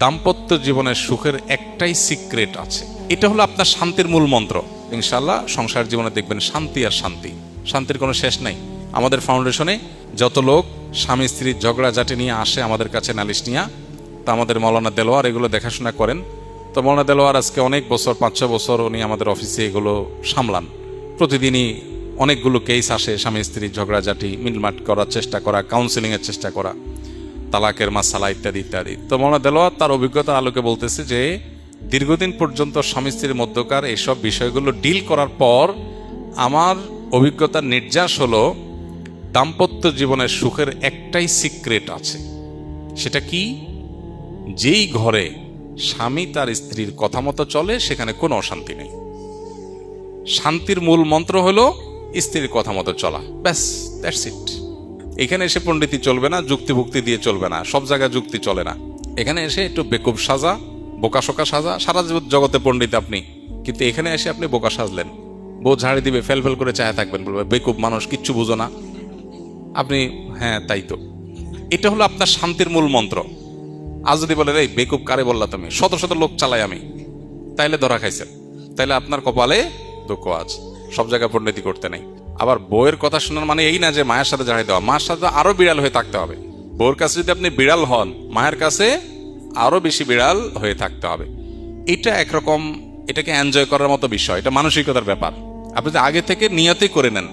দাম্পত্য জীবনের সুখের একটাই সিক্রেট আছে, এটা হলো আপনার শান্তির মূল মন্ত্র। ইনশাআল্লাহ সংসার জীবনে দেখবেন শান্তি আর শান্তি, শান্তির কোনো শেষ নাই। আমাদের ফাউন্ডেশনে যত লোক স্বামী স্ত্রীর ঝগড়াঝাটি নিয়ে আসে আমাদের কাছে নালিশ নিয়ে, তা আমাদের মৌলানা দেলোয়ার এগুলো দেখাশোনা করেন। তো মৌলানা দেলোয়ার আজকে অনেক বছর, 5-6 বছর উনি আমাদের অফিসে এগুলো সামলান। প্রতিদিনই অনেকগুলো কেস আসে, স্বামী স্ত্রীর ঝগড়াঝাটি মিলমাট করার চেষ্টা করা, কাউন্সিলিংয়ের চেষ্টা করা, তালাকের মাসালা ইত্যাদি ইত্যাদি। তো মৌলানা দেলোয়ার তার অভিজ্ঞতার আলোকে বলতেছে যে দীর্ঘদিন পর্যন্ত স্বামী স্ত্রীর মধ্যকার এইসব বিষয়গুলো ডিল করার পর আমার অভিজ্ঞতার নির্যাস হলো দাম্পত্য জীবনের সুখের একটাই সিক্রেট আছে। সেটা কি? যেই ঘরে স্বামী তার স্ত্রীর কথা মতো চলে সেখানে কোনো অশান্তি নেই। শান্তির মূল মন্ত্র হলো স্ত্রীর কথা মতো চলা, ব্যাস, দ্যাটস ইট। এখানে এসে পণ্ডিতি চলবে না, যুক্তিভুক্তি দিয়ে চলবে না, সব জায়গায় যুক্তি চলে না। এখানে এসে একটু বেকুব সাজা, বোকাশোকা সাজা, সারা জগতে পণ্ডিত আপনি, কিন্তু এখানে এসে আপনি বোকা সাজলেন। বউ ঝাড়ি দিবে, ফেল ফেল করে চায় থাকবেন, বলবে বেকুব মানুষ, কিচ্ছু বুঝো না আপনি। হ্যাঁ তাই তো, এটা হলো আপনার শান্তির মূল মন্ত্র। আজ যদি বলে রে বেকুব কারে বললা তুমি, শত শত লোক চালাই আমি, তাইলে ধরা খাইছেন, তাইলে আপনার কপালে দুঃখ আছে। সব জায়গায় পণ্ডিতি করতে নেই। আবার বউয়ের কথা শোনার মানে এই না যে মায়ের সাথে ঝাড়ি দেওয়া, মায়ের সাথে আরো বিড়াল হয়ে থাকতে হবে। বউয়ের কাছে যদি আপনি বিড়াল হন, মায়ের কাছে আরো বেশি বিড়াল হয়ে থাকতে হবে। এটা একরকম, এটাকে এনজয় করার মতো বিষয়, এটা মানসিকতার ব্যাপার। আপনি আগে থেকে নিয়তই করে নেন।